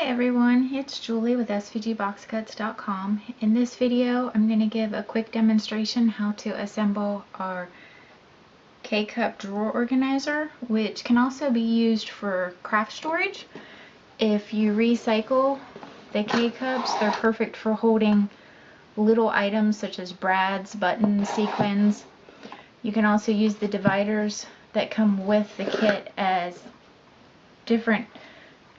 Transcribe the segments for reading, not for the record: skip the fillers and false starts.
everyone, it's Julie with SVGBoxcuts.com. In this video, I'm going to give a quick demonstration how to assemble our K-Cup drawer organizer, which can also be used for craft storage. If you recycle the K-Cups, they're perfect for holding little items such as brads, buttons, sequins. You can also use the dividers that come with the kit as different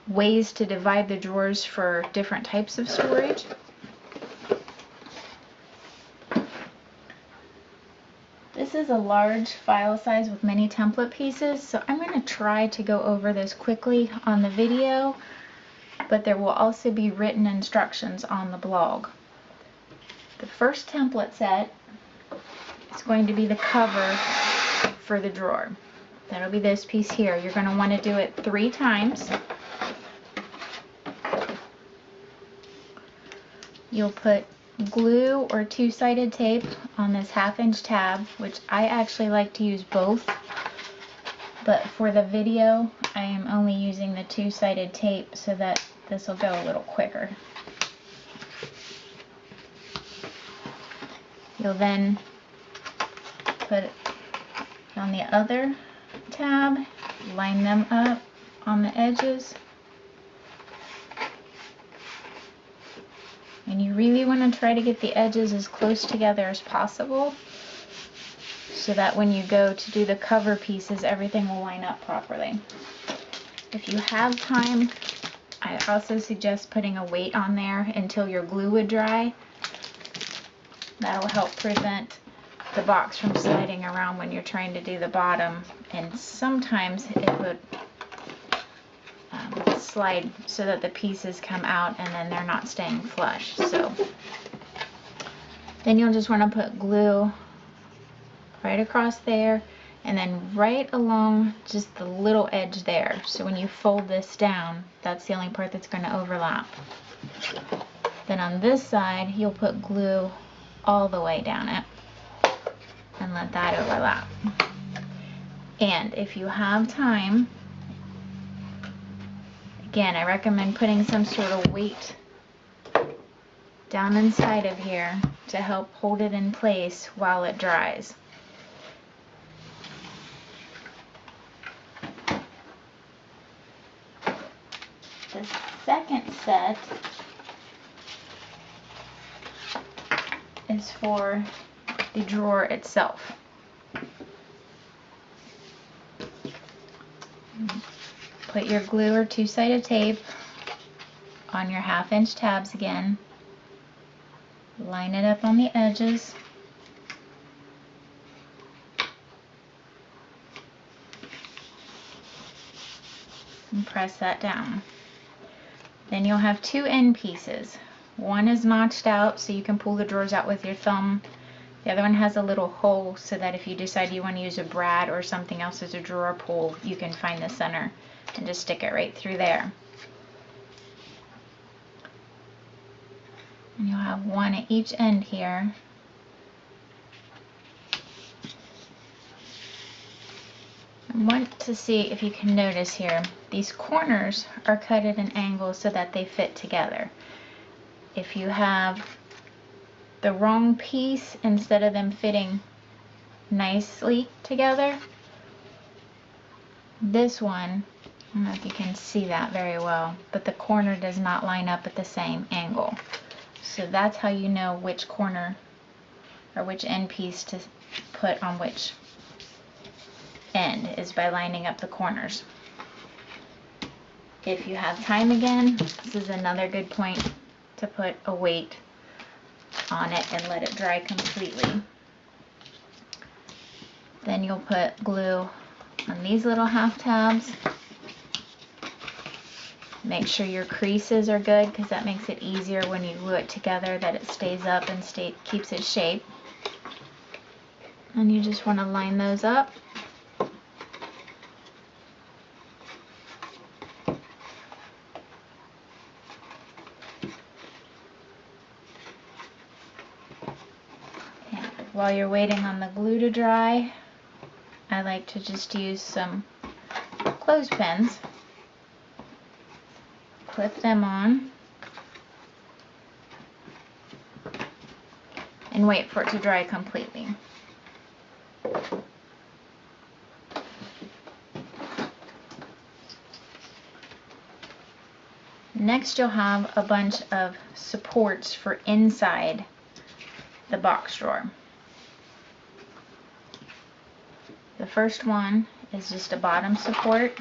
ways to divide the drawers for different types of storage. This is a large file size with many template pieces, so I'm going to try to go over this quickly on the video, but there will also be written instructions on the blog. The first template set is going to be the cover for the drawer. That'll be this piece here. You're going to want to do it 3 times. You'll put glue or 2-sided tape on this 1/2-inch tab, which I actually like to use both, but for the video I am only using the 2-sided tape so that this will go a little quicker. You'll then put it on the other tab, line them up on the edges. And you really want to try to get the edges as close together as possible so that when you go to do the cover pieces, everything will line up properly. If you have time, I also suggest putting a weight on there until your glue would dry. That'll help prevent the box from sliding around when you're trying to do the bottom, and sometimes it would slide so that the pieces come out and then they're not staying flush. So then you'll just want to put glue right across there and then right along just the little edge there. So when you fold this down, that's the only part that's going to overlap. Then on this side, you'll put glue all the way down it and let that overlap. And if you have time, again, I recommend putting some sort of weight down inside of here to help hold it in place while it dries. The second set is for the drawer itself. Put your glue or 2-sided tape on your 1/2-inch tabs again. Line it up on the edges. And press that down. Then you'll have 2 end pieces. One is notched out so you can pull the drawers out with your thumb. The other one has a little hole so that if you decide you want to use a brad or something else as a drawer pull, you can find the center and just stick it right through there. And you'll have one at each end here. I want to see if you can notice here, these corners are cut at an angle so that they fit together. If you have the wrong piece, instead of them fitting nicely together, this one, I don't know if you can see that very well, but the corner does not line up at the same angle. So that's how you know which corner or which end piece to put on which end, is by lining up the corners. If you have time again, this is another good point to put a weight on it and let it dry completely. Then you'll put glue on these little 1/2 tabs. Make sure your creases are good because that makes it easier when you glue it together, that it stays up and keeps its shape. And you just want to line those up. And while you're waiting on the glue to dry, I like to just use some clothespins clip them on and wait for it to dry completely. Next, you'll have a bunch of supports for inside the box drawer. The first one is just a bottom support.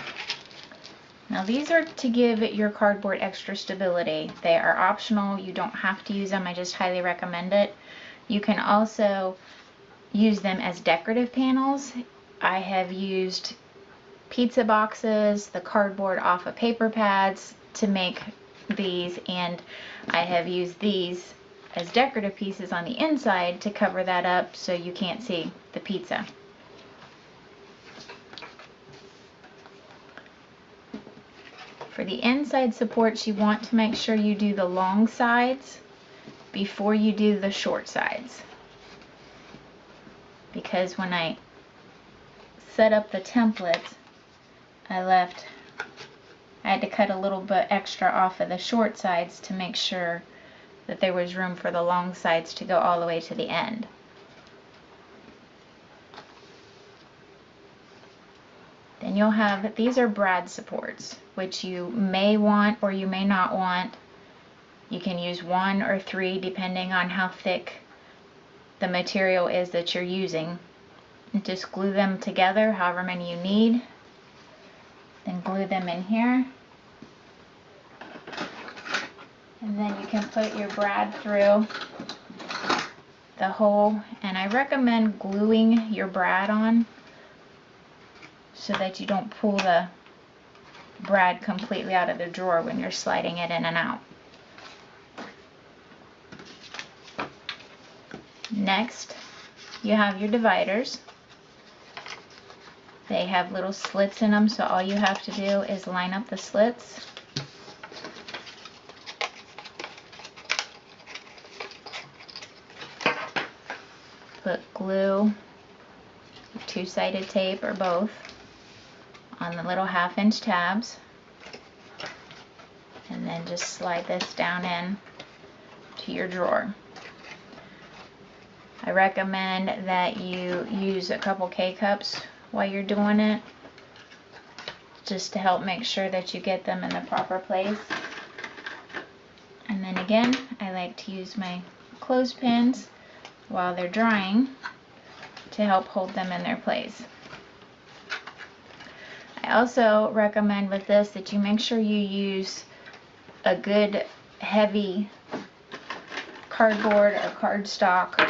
Now these are to give your cardboard extra stability. They are optional. You don't have to use them. I just highly recommend it. You can also use them as decorative panels. I have used pizza boxes, the cardboard off of paper pads to make these, and I have used these as decorative pieces on the inside to cover that up so you can't see the pizza. For the inside supports, you want to make sure you do the long sides before you do the short sides, because when I set up the template, I had to cut a little bit extra off of the short sides to make sure that there was room for the long sides to go all the way to the end. Then you'll have, these are brad supports, which you may want or you may not want. You can use 1 or 3 depending on how thick the material is that you're using. And just glue them together, however many you need. Then glue them in here. And then you can put your brad through the hole. And I recommend gluing your brad on so that you don't pull the brad completely out of the drawer when you're sliding it in and out. Next, you have your dividers. They have little slits in them, so all you have to do is line up the slits. Put glue, 2-sided tape or both, on the little 1/2-inch tabs, and then just slide this down in to your drawer. I recommend that you use a couple K-cups while you're doing it, just to help make sure that you get them in the proper place. And then again, I like to use my clothespins while they're drying to help hold them in their place. I also recommend with this that you make sure you use a good heavy cardboard or cardstock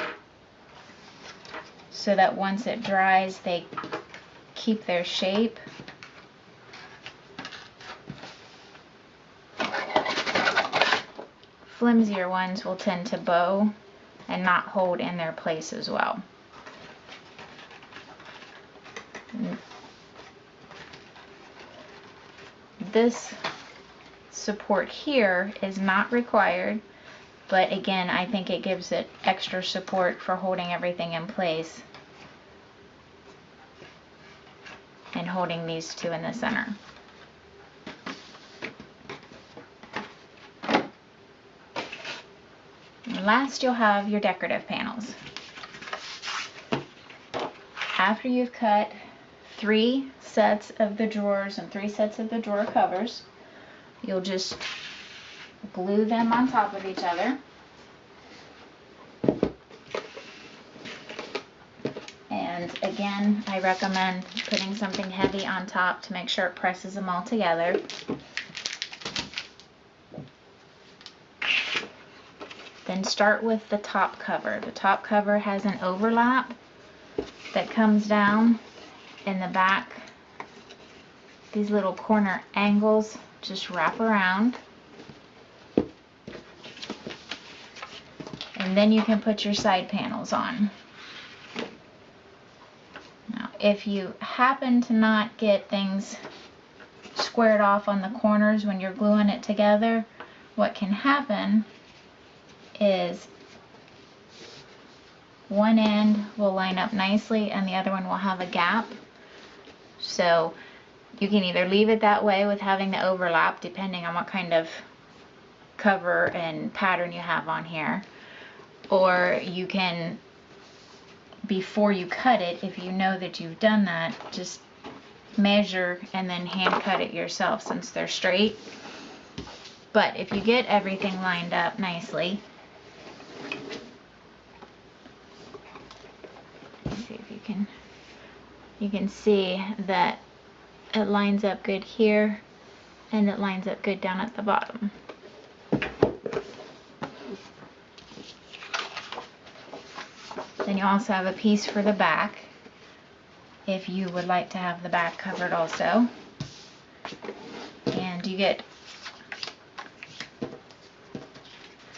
so that once it dries they keep their shape. Flimsier ones will tend to bow and not hold in their place as well. This support here is not required, but again, I think it gives it extra support for holding everything in place and holding these two in the center. And last, you'll have your decorative panels. After you've cut 3 sets of the drawers and 3 sets of the drawer covers, you'll just glue them on top of each other. And again, I recommend putting something heavy on top to make sure it presses them all together. Then start with the top cover. The top cover has an overlap that comes down in the back. These little corner angles just wrap around. And then you can put your side panels on. Now, if you happen to not get things squared off on the corners when you're gluing it together, what can happen is one end will line up nicely and the other one will have a gap. So You can either leave it that way with having the overlap, depending on what kind of cover and pattern you have on here, or you can, before you cut it, if you know that you've done that, just measure and then hand cut it yourself since they're straight. But if you get everything lined up nicely, let's see if you can see that it lines up good here and it lines up good down at the bottom. Then you also have a piece for the back if you would like to have the back covered also. And you get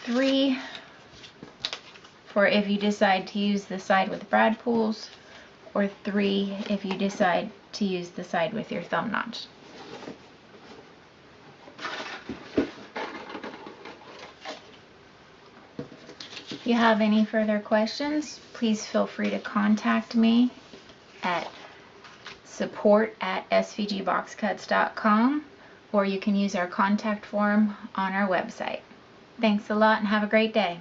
3 for if you decide to use the side with brad pools, or 3 if you decide to use the side with your thumb notch. If you have any further questions, please feel free to contact me at support@svgboxcuts.com, or you can use our contact form on our website. Thanks a lot and have a great day.